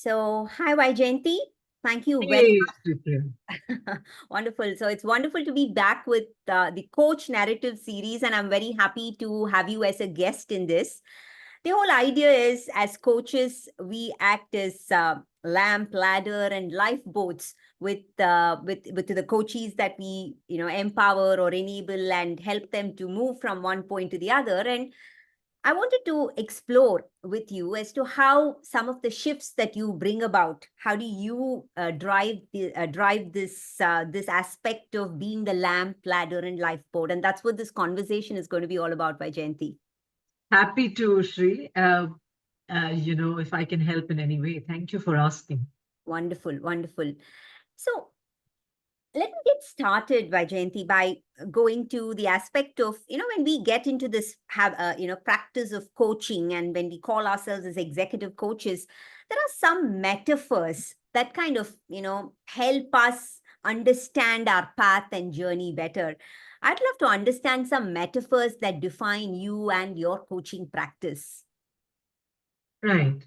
So, hi Vijayanti. Thank you very Hey, Shreya. much. Wonderful. So, it's wonderful to be back with the Coach Narrative series, and I'm very happy to have you as a guest in this. The whole idea is, as coaches, we act as lamp, ladder, and lifeboats with the coaches that we empower or enable and help them to move from one point to the other. And I wanted to explore with you as to how some of the shifts that you bring about. How do you drive this aspect of being the lamp, ladder, and lifeboat? And that's what this conversation is going to be all about, Jayanti. Happy to, Shri. If I can help in any way, thank you for asking. Wonderful, wonderful. So let me get started, Jayanti, by going to the aspect of, when we get into this practice of coaching, and when we call ourselves as executive coaches, there are some metaphors that kind of, help us understand our path and journey better. I'd love to understand some metaphors that define you and your coaching practice. Right.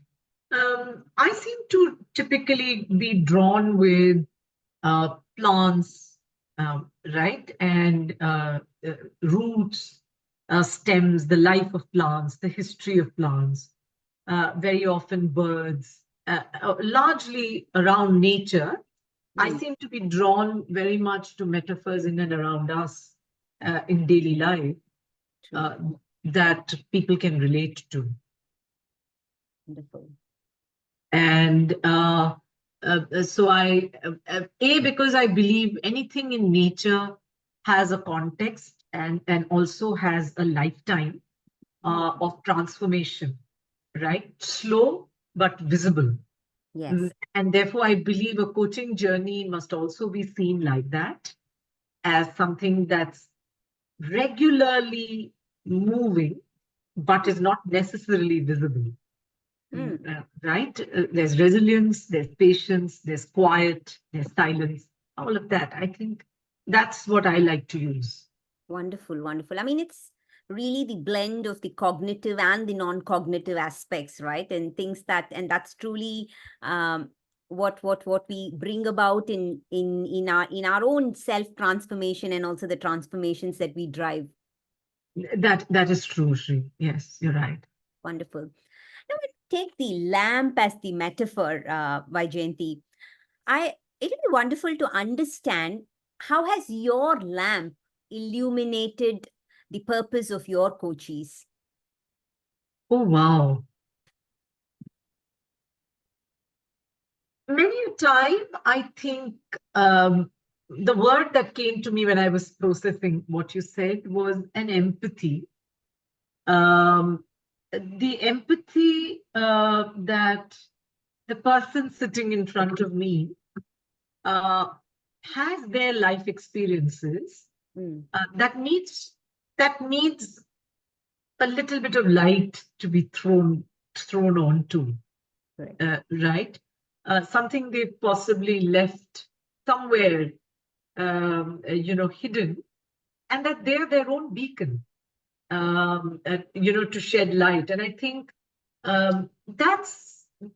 I seem to typically be drawn with plants, right? And roots, stems, the life of plants, the history of plants, very often birds, largely around nature. I Mm, seem to be drawn very much to metaphors in and around us in daily life true. uh, that people can relate to. Wonderful. And because I believe anything in nature has a context and also has a lifetime Mm, of transformation, right? Slow but visible. yes. And therefore, I believe a coaching journey must also be seen like that, as something that's regularly moving, but is not necessarily visible. Mm. Right? There's resilience, there's patience, there's quiet, there's silence, all of that. I think that's what I like to use. Wonderful, wonderful. I mean, it's really the blend of the cognitive and the non-cognitive aspects, right? And things that, and that's truly what we bring about in our own self transformation, and also the transformations that we drive. That is true, Shri. Yes, you're right. Wonderful. Now, we take the lamp as the metaphor, Jayanti. It would be wonderful to understand how has your lamp illuminated the purpose of your coaches. Oh, wow. Many a time, I think the word that came to me when I was processing what you said was an empathy. Um, the empathy that the person sitting in front of me uh, has their life experiences Mm, uh, that needs that needs a little bit of light to be thrown onto, correct. right? Something they've possibly left somewhere, hidden, and that they're their own beacon, to shed light. And I think that's an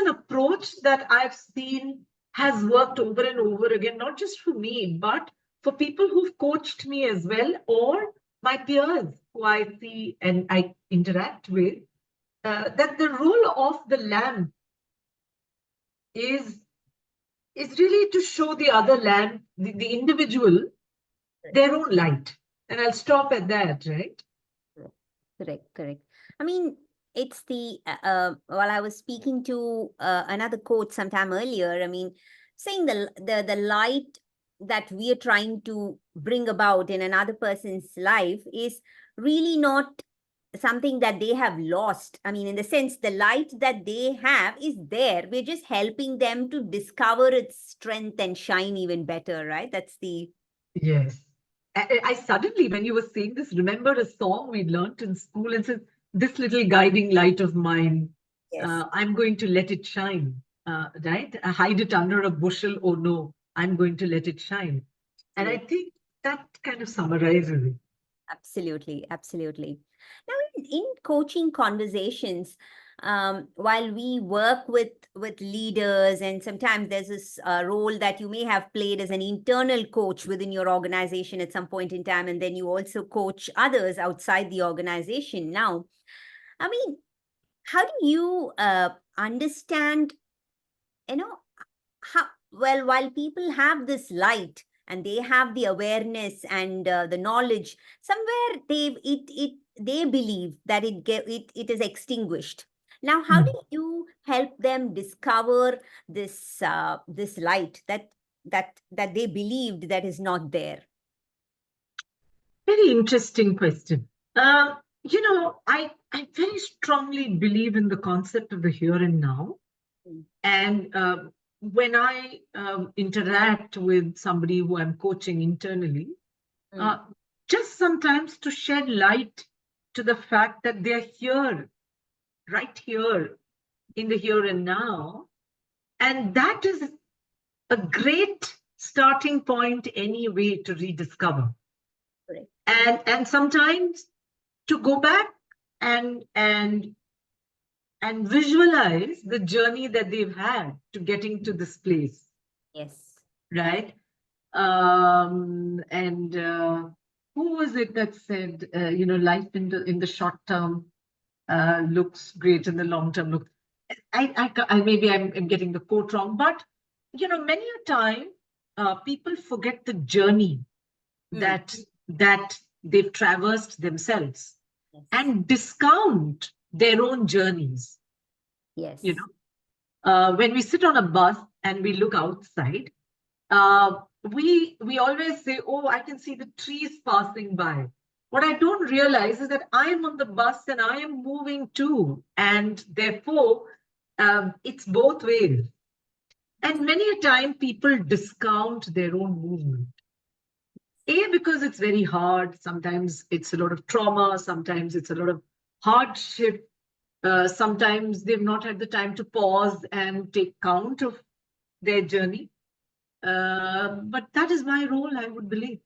approach that I've seen has worked over and over again, not just for me, but for people who've coached me as well, or my peers who I see and I interact with. That the role of the lamp is is really to show the other lamp, the individual, their own light. And I'll stop at that, right? Correct, correct, correct. I mean, it's while I was speaking to another coach sometime earlier, I mean, saying the light that we are trying to bring about in another person's life is really not something that they have lost. I mean, in the sense, the light that they have is there. We're just helping them to discover its strength and shine even better, right? That's the Yes. I suddenly, when you were saying this, remembered a song we learnt in school and said, "This little guiding light of mine, yes. I'm going to let it shine." Right? Hide it under a bushel. Oh no, I'm going to let it shine. And I think that kind of summarizes it. Absolutely, absolutely. Now, in coaching conversations, while we work with leaders, and sometimes there's this role that you may have played as an internal coach within your organization at some point in time, and then you also coach others outside the organization. Now, I mean, how do you understand, you know, how well, while people have this light and they have the awareness and the knowledge, somewhere they believe that it is extinguished. Now, how do you help them discover this light that they believed that is not there? Very interesting question. I very strongly believe in the concept of the here and now. Mm. And when I interact with somebody who I'm coaching internally, Mm. just sometimes to shed light to the fact that they're here, right here in the here and now. And that is a great starting point anyway to rediscover. Correct. And sometimes to go back and visualize the journey that they've had to getting to this place, Yes. right? And who was it that said, life in the short term looks great in the long term look. I maybe I'm getting the quote wrong, but many a time people forget the journey Mm. that they've traversed themselves Yes. and discount their own journeys. Yes. When we sit on a bus and we look outside, we always say, "Oh, I can see the trees passing by." What I don't realize is that I am on the bus and I am moving too, and therefore it's both ways. And many a time people discount their own movement. Because it's very hard. Sometimes it's a lot of trauma. Sometimes it's a lot of hardship. Sometimes they've not had the time to pause and take count of their journey. But that is my role, I would believe.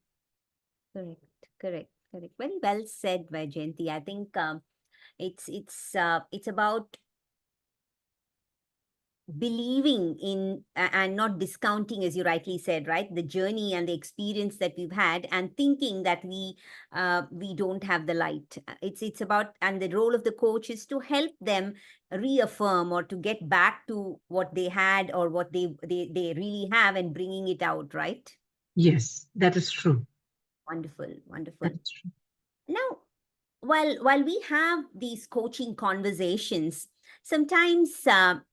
Correct. Correct. Correct. Very well said, Vijayanti. I think it's about believing in and not discounting, as you rightly said, right, the journey and the experience that we've had, and thinking that we don't have the light. It's about, and the role of the coach is to help them reaffirm or to get back to what they had or what they really have, and bringing it out, right? Yes, that is true. Wonderful. Wonderful. That is true. Now, while we have these coaching conversations, sometimes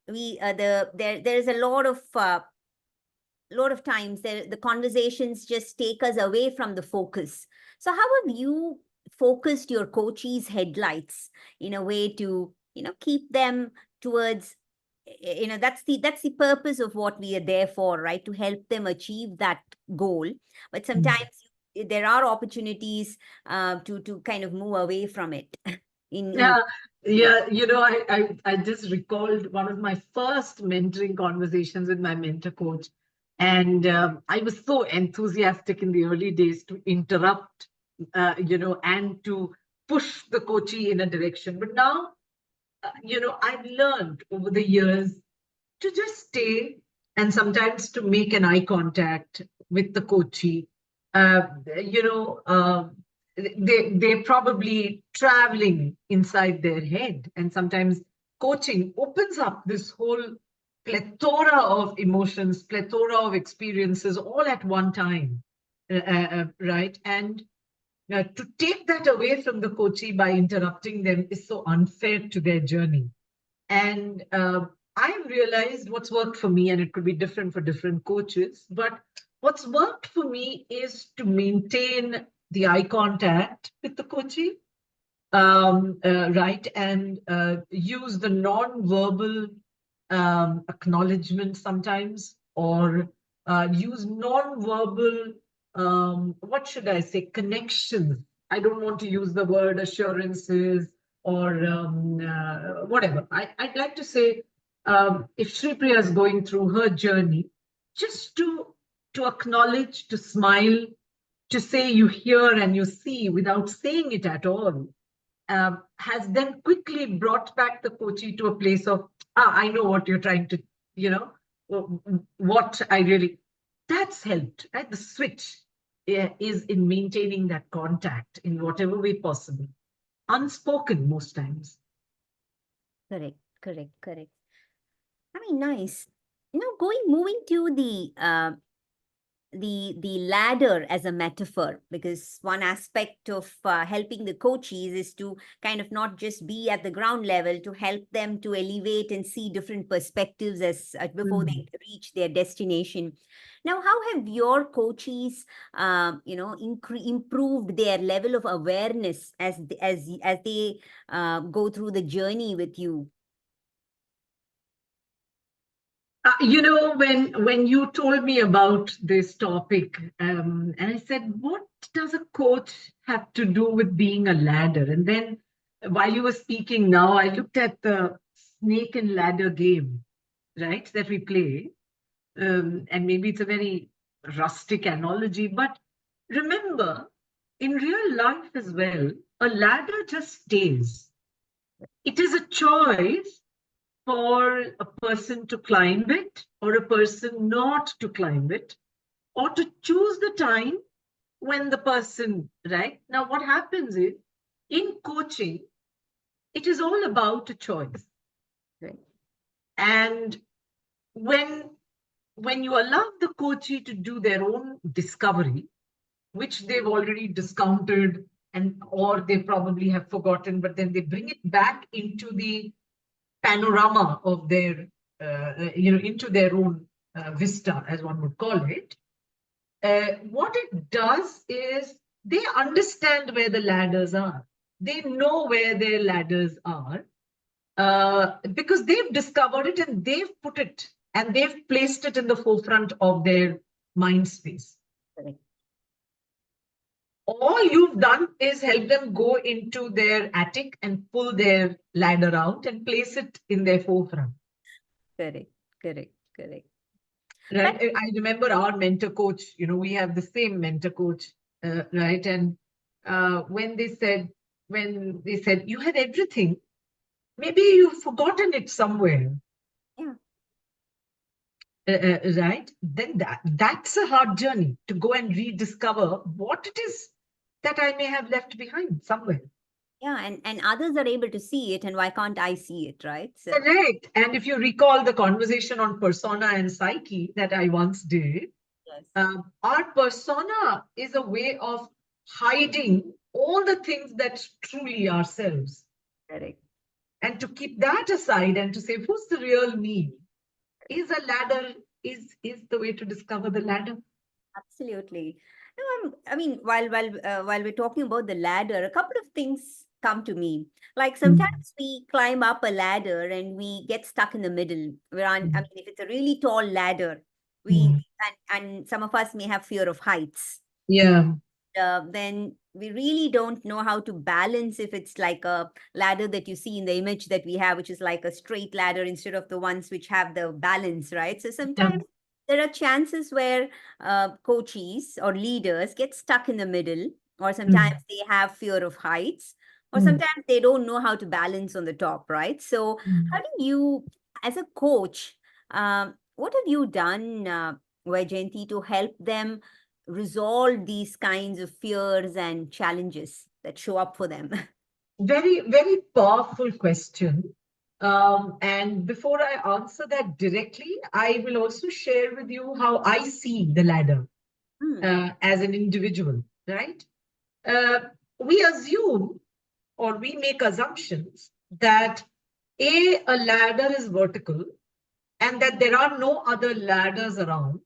we there's a lot of times the conversations just take us away from the focus. So how have you focused your coachees' headlights in a way to keep them towards, that's the purpose of what we are there for, right, to help them achieve that goal. But sometimes there are opportunities to kind of move away from it in Yeah, yeah. I just recalled one of my first mentoring conversations with my mentor coach. And I was so enthusiastic in the early days to interrupt, and to push the coachee in a direction. But now, I've learned over the years to just stay and sometimes to make an eye contact with the coachee. Uh, you know, uh, they're probably traveling inside their head, and sometimes coaching opens up this whole plethora of emotions, plethora of experiences all at one time, right? And to take that away from the coachee by interrupting them is so unfair to their journey. And I've realized what's worked for me, and it could be different for different coaches, but what's worked for me is to maintain the eye contact with the coachee, right, and use the non-verbal acknowledgement sometimes, or use non-verbal, what should I say, connections. I don't want to use the word assurances or whatever. I'd like to say, if Shri Priya is going through her journey, just to acknowledge, to smile, to say you hear and you see without saying it at all. has then quickly brought back the coachee to a place of, I know what you're trying to, what I really, that's helped, right? The switch is in maintaining that contact in whatever way possible, unspoken most times. Correct, correct, correct. I mean, nice. Moving to the ladder as a metaphor, because one aspect of helping the coaches is to kind of not just be at the ground level, to help them to elevate and see different perspectives as before they reach their destination. Now, how have your coaches improved their level of awareness as they go through the journey with you? When you told me about this topic, and I said, what does a coach have to do with being a ladder? And then while you were speaking now, I looked at the snake and ladder game, right, that we play. And maybe it's a very rustic analogy, but remember, in real life as well, a ladder just stays. It is a choice for a person to climb it or a person not to climb it, or to choose the time when the person, right? Now, what happens is in coaching, it is all about a choice. Right. And when you allow the coachee to do their own discovery, which they've already discounted or they probably have forgotten, but then they bring it back into the panorama of their, into their own vista, as one would call it. What it does is they understand where the ladders are. They know where their ladders are because they've discovered it and they've put it and they've placed it in the forefront of their mind space. Correct. All you've done is help them go into their attic and pull their ladder out and place it in their forefront. Correct, correct, correct. Right. I remember our mentor coach, we have the same mentor coach, right? And when they said, you had everything, maybe you've forgotten it somewhere. Yeah. Right. Then that's a hard journey to go and rediscover what it is that I may have left behind somewhere. Yeah, and others are able to see it, and why can't I see it, right? So, correct. And if you recall the conversation on persona and psyche that I once did, yes. Our persona is a way of hiding all the things that truly ourselves. Correct. And to keep that aside and to say, who's the real me? Is a ladder, is the way to discover the ladder. Absolutely. No, I mean, while we're talking about the ladder, a couple of things come to me. Like sometimes we climb up a ladder and we get stuck in the middle. I mean, if it's a really tall ladder, and some of us may have fear of heights. Yeah. Then we really don't know how to balance if it's like a ladder that you see in the image that we have, which is like a straight ladder instead of the ones which have the balance, right? So sometimes there are chances where coaches or leaders get stuck in the middle, or sometimes they have fear of heights, or sometimes they don't know how to balance on the top, right? So how do you, as a coach, what have you done, Vijayanti, to help them resolve these kinds of fears and challenges that show up for them? Very, very powerful question. And before I answer that directly, I will also share with you how I see the ladder as an individual, right? Uh, we assume or we make assumptions that a ladder is vertical and that there are no other ladders around,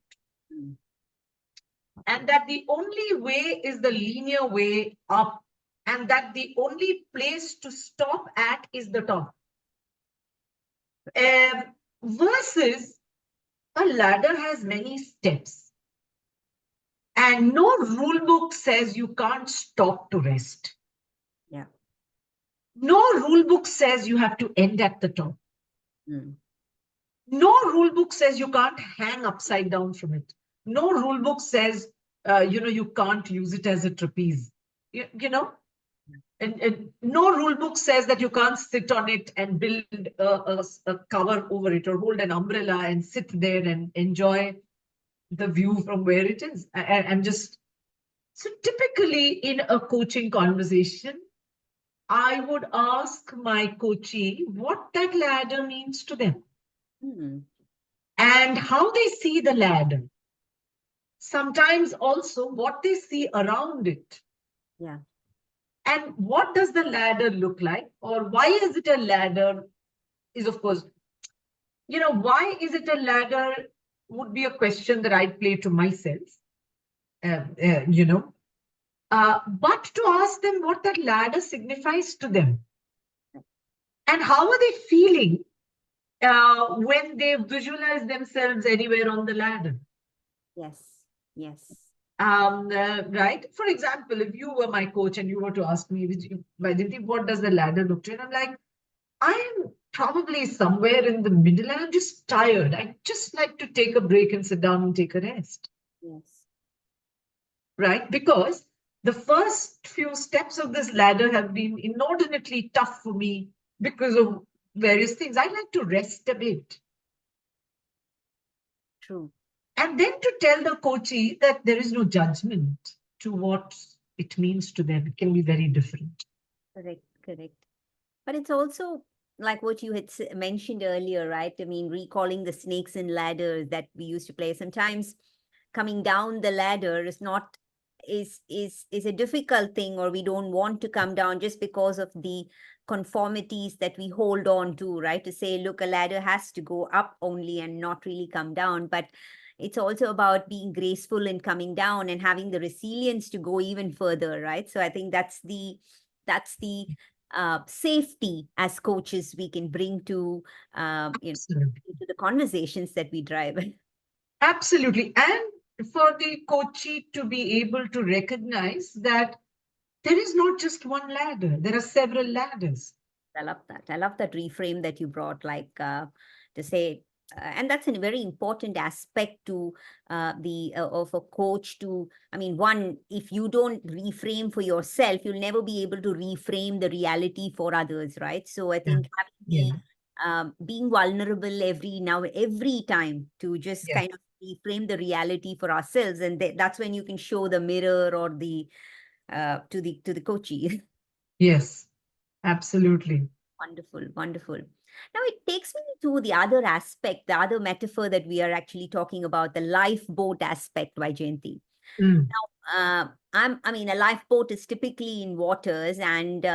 and that the only way is the linear way up, and that the only place to stop at is the top. Versus a ladder has many steps, and no rule book says you can't stop to rest. Yeah. No rule book says you have to end at the top. No rule book says you can't hang upside down from it. No rule book says, you can't use it as a trapeze. You know? and no rule book says that you can't sit on it and build a cover over it or hold an umbrella and sit there and enjoy the view from where it is. I'm just so typically in a coaching conversation, I would ask my coachee what that ladder means to them and how they see the ladder. Sometimes also what they see around it. Yeah. And what does the ladder look like? Or why is it a ladder? Is, of course, why is it a ladder would be a question that I'd play to myself, uh, uh, you know. But to ask them what that ladder signifies to them and how are they feeling when they visualize themselves anywhere on the ladder. Yes. Yes. Right? For example, if you were my coach and you were to ask me, Vijayanti, what does the ladder look to? And I'm like, I'm probably somewhere in the middle and I'm just tired. I just like to take a break and sit down and take a rest. Yes. Right? Because the first few steps of this ladder have been inordinately tough for me because of various things. I like to rest a bit. True. And then to tell the coachee that there is no judgment to what it means to them. It can be very different. Correct. Correct. But it's also like what you had mentioned earlier, right? I mean, recalling the snakes and ladders that we used to play. Sometimes coming down the ladder is not is a difficult thing, or we don't want to come down just because of the conformities that we hold on to, right? To say, look, a ladder has to go up only and not really come down. But it's also about being graceful in coming down and having the resilience to go even further, right? So I think that's the safety as coaches we can bring to Absolutely. to the conversations that we drive. Absolutely. And for the coachee to be able to recognize that there is not just one ladder, there are several ladders. I love that. I love that reframe that you brought, like to say, and that's a very important aspect to the of a coach. To, I mean, one, if you don't reframe for yourself, you'll never be able to reframe the reality for others, right? So I Yeah. think having Yeah. the being vulnerable every time to just Yeah. kind of reframe the reality for ourselves, and that's when you can show the mirror or the to the coachee. Yes. Absolutely. Wonderful, wonderful. Now it takes me to the other aspect, the other metaphor that we are actually talking about, the lifeboat aspect, Vaijayanti. Mm. Now, I mean, a lifeboat is typically in waters, and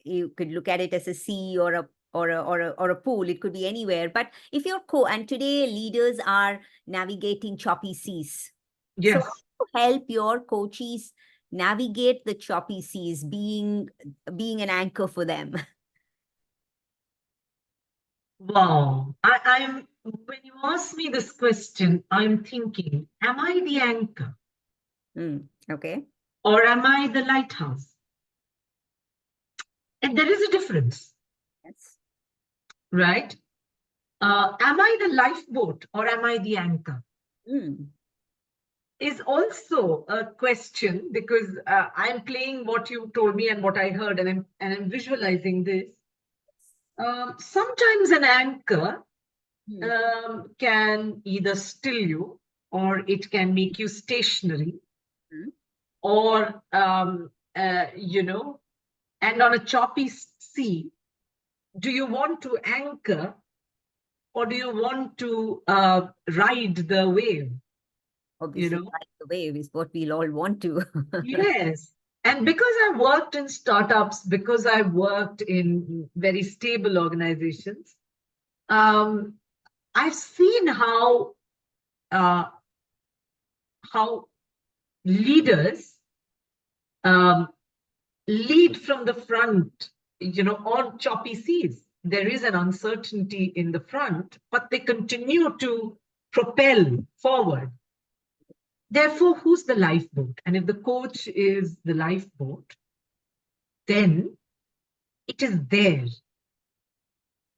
you could look at it as a sea or a pool. It could be anywhere. But if you're and today leaders are navigating choppy seas. So Yes. how to help your coaches navigate the choppy seas, being an anchor for them. Wow. I'm when you ask me this question, I'm thinking, am I the anchor Okay. or am I the lighthouse? And there is a difference, Yes. right? Am I the lifeboat or am I the anchor? Mm. Is also a question because I'm playing what you told me and what I heard, and I'm visualizing this. Sometimes an anchor Mm. can either still you or it can make you stationary Mm. or and on a choppy sea, do you want to anchor or do you want to ride the wave? You Obviously, know, ride the wave is what we'll all want to. yes. And because I worked in startups, because I worked in very stable organizations, um, I've seen uh, how leaders um, lead from the front, on choppy seas. There is an uncertainty in the front, but they continue to propel forward. Therefore, who's the lifeboat? And if the coach is the lifeboat, then it is there,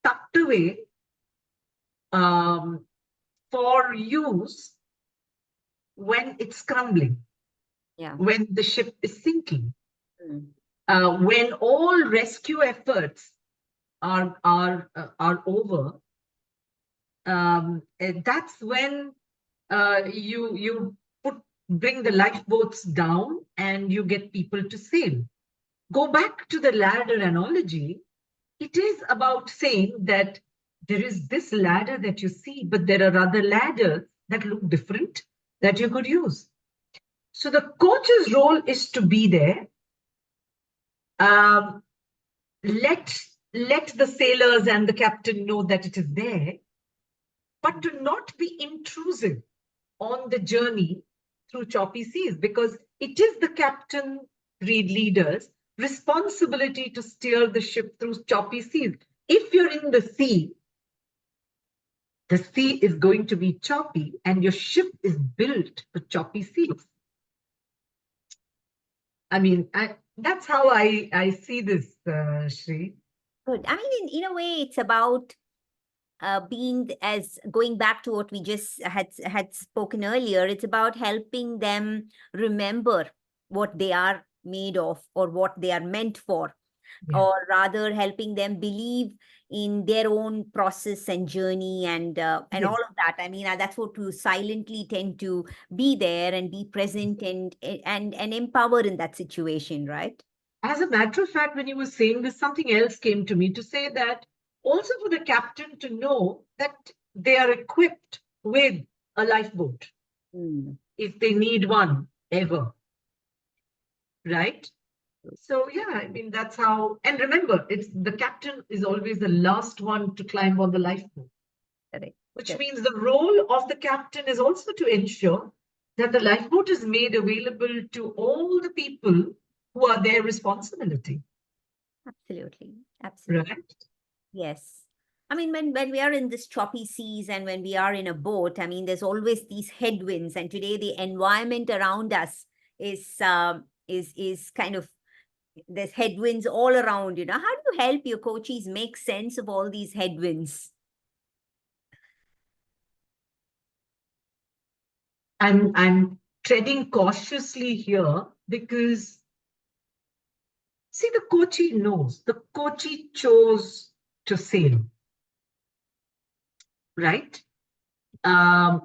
tucked away um, for use when it's crumbling, Yeah. when the ship is sinking. Mm. when all rescue efforts are over, that's when you bring the lifeboats down and you get people to sail. Go back to the ladder analogy. It is about saying that there is this ladder that you see, but there are other ladders that look different that you could use. So the coach's role is to be there. Um, let the sailors and the captain know that it is there, but to not be intrusive on the journey through choppy seas, because it is the captain, read leaders, responsibility to steer the ship through choppy seas. If you're in the sea is going to be choppy, and your ship is built for choppy seas. I mean, that's how I see this, Shri. Good. I mean, in a way, it's about being, as going back to what we just had spoken earlier, it's about helping them remember what they are made of or what they are meant for, or rather helping them believe in their own process and journey and Yes. all of that. I mean, that's what you silently tend to be there and be present and empower in that situation, right? As a matter of fact, when you were saying this, something else came to me to say that also for the captain to know that they are equipped with a lifeboat if they need one ever. Right? So, yeah, I mean, that's how. And remember, it's the captain is always the last one to climb on the lifeboat. Correct. Which means the role of the captain is also to ensure that the lifeboat is made available to all the people who are their responsibility. Absolutely. Absolutely. Right? Yes. I mean, when we are in this choppy seas and when we are in a boat, I mean, there's always these headwinds. And today the environment around us is kind of, there's headwinds all around, you know. How do you help your coaches make sense of all these headwinds? I'm treading cautiously here because, see, the coachee knows. The coachee chose to sail. Right? A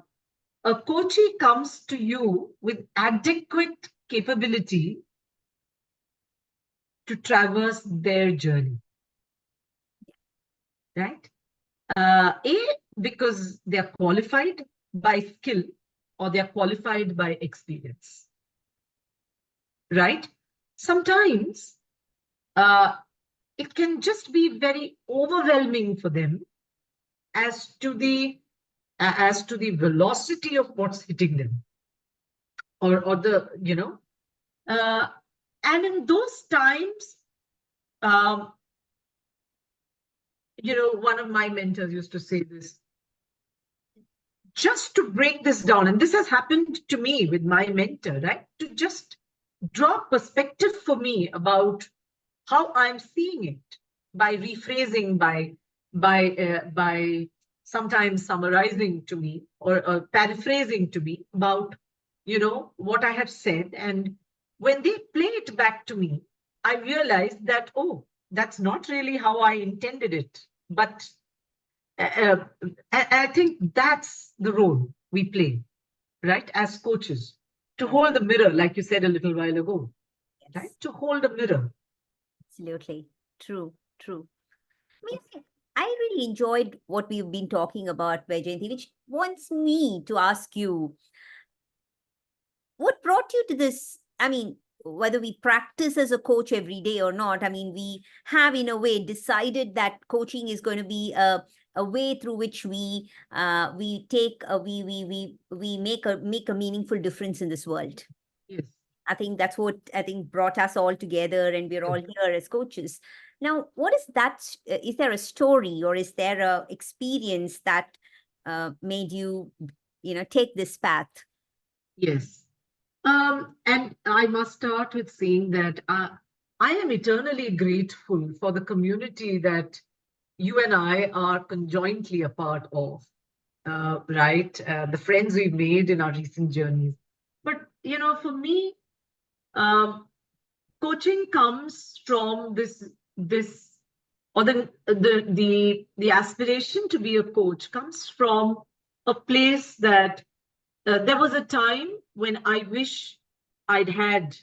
coachee comes to you with adequate capability to traverse their journey. Right? Because they are qualified by skill or they are qualified by experience. Right? Sometimes it can just be very overwhelming for them as to the velocity of what's hitting them, or the and in those times, one of my mentors used to say this, just to break this down, and this has happened to me with my mentor, right? To just draw perspective for me about how I'm seeing it by rephrasing, by sometimes summarizing to me or paraphrasing to me about what I have said. And when they play it back to me, I realized that, oh, that's not really how I intended it. But I think that's the role we play, right, as coaches, to hold the mirror, like you said a little while ago, right? To hold a mirror. Absolutely. True, true. I mean, I really enjoyed what we've been talking about, Vijayanti, which wants me to ask you, what brought you to this? I mean, whether we practice as a coach every day or not, I mean, we have in a way decided that coaching is going to be a way through which we take we make a meaningful difference in this world. Yes. I think that's what I think brought us all together, and we're all here as coaches. Now, what is that? Is there a story or is there a experience that made you, take this path? Yes. And I must start with saying that I am eternally grateful for the community that you and I are conjointly a part of, right? The friends we've made in our recent journeys. But, for me, um, coaching comes from this or the aspiration to be a coach comes from a place that there was a time when I wish I'd had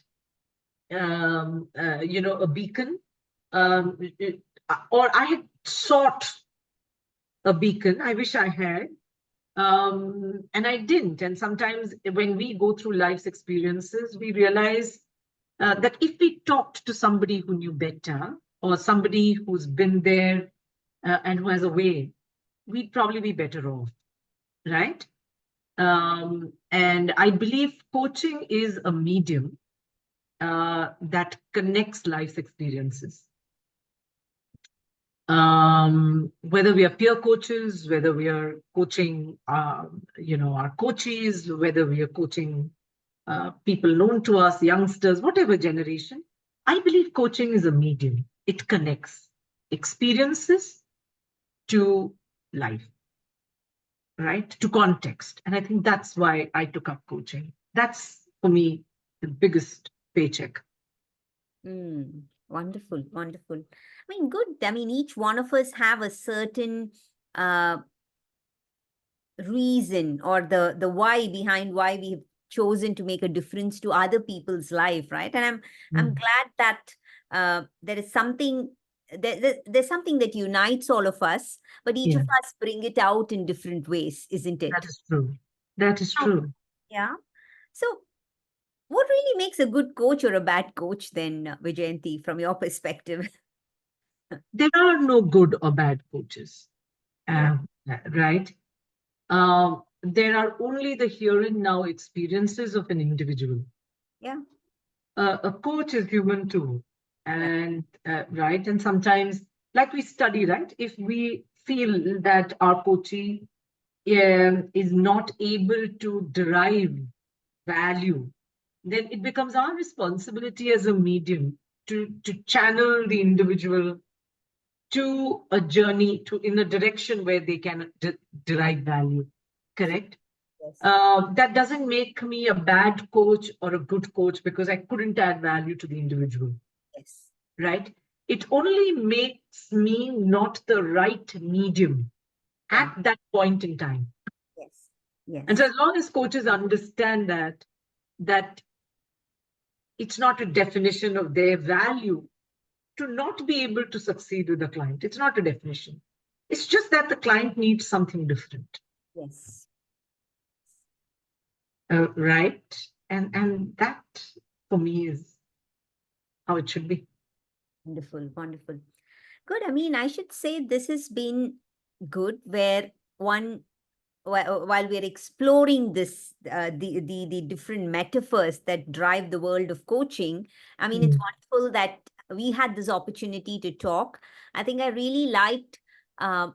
a beacon, or I had sought a beacon. I wish I had, and I didn't. And sometimes when we go through life's experiences, we realize that if we talked to somebody who knew better, or somebody who's been there and who has a way, we'd probably be better off, right? And I believe coaching is a medium that connects life's experiences. Whether we are peer coaches, whether we are coaching, our coaches, whether we are coaching people known to us, youngsters, whatever generation, I believe coaching is a medium. It connects experiences to life, right? To context. And I think that's why I took up coaching. That's, for me, the biggest paycheck. Wonderful, wonderful. I mean, good. I mean, each one of us have a certain reason or the why behind why we've chosen to make a difference to other people's life, right? And I'm glad that there is something there's something that unites all of us, but each of us bring it out in different ways, isn't it? That is true. That is true. Yeah. So what really makes a good coach or a bad coach then, Vijayanti, from your perspective? There are no good or bad coaches, right? There are only the here and now experiences of an individual. Yeah. A coach is human too. And right. And sometimes, like we study, right? If we feel that our coachee is not able to derive value, then it becomes our responsibility as a medium to channel the individual to a journey in a direction where they can derive value. Correct? Yes. That doesn't make me a bad coach or a good coach because I couldn't add value to the individual. Yes. Right? It only makes me not the right medium at that point in time. Yes. Yes. And so as long as coaches understand that it's not a definition of their value to not be able to succeed with the client. It's not a definition. It's just that the client needs something different. Yes. Right. And that for me is how it should be. Wonderful, wonderful. Good. I mean, I should say this has been good where while we're exploring this, the different metaphors that drive the world of coaching, I mean, it's wonderful that we had this opportunity to talk. I think I really liked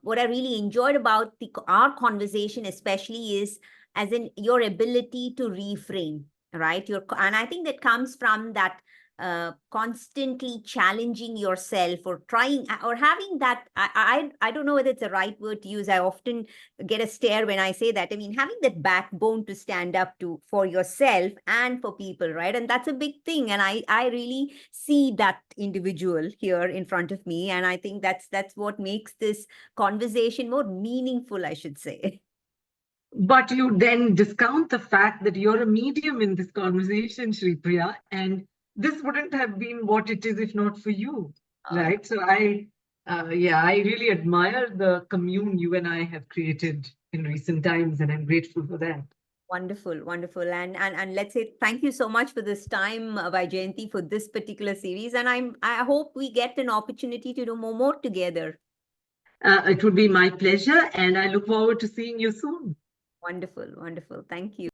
what I really enjoyed about our conversation, especially is as in your ability to reframe, right? And I think that comes from that constantly challenging yourself or trying or having that I don't know whether it's the right word to use. I often get a stare when I say that. I mean, having that backbone to stand up to for yourself and for people, right? And that's a big thing. And I really see that individual here in front of me. And I think that's what makes this conversation more meaningful, I should say. But you then discount the fact that you're a medium in this conversation, Shri Priya, and this wouldn't have been what it is if not for you, right? So I really admire the commune you and I have created in recent times, and I'm grateful for that. Wonderful, wonderful. And let's say thank you so much for this time, Vijayanti, for this particular series. And I hope we get an opportunity to do more together. It would be my pleasure, and I look forward to seeing you soon. Wonderful, wonderful. Thank you.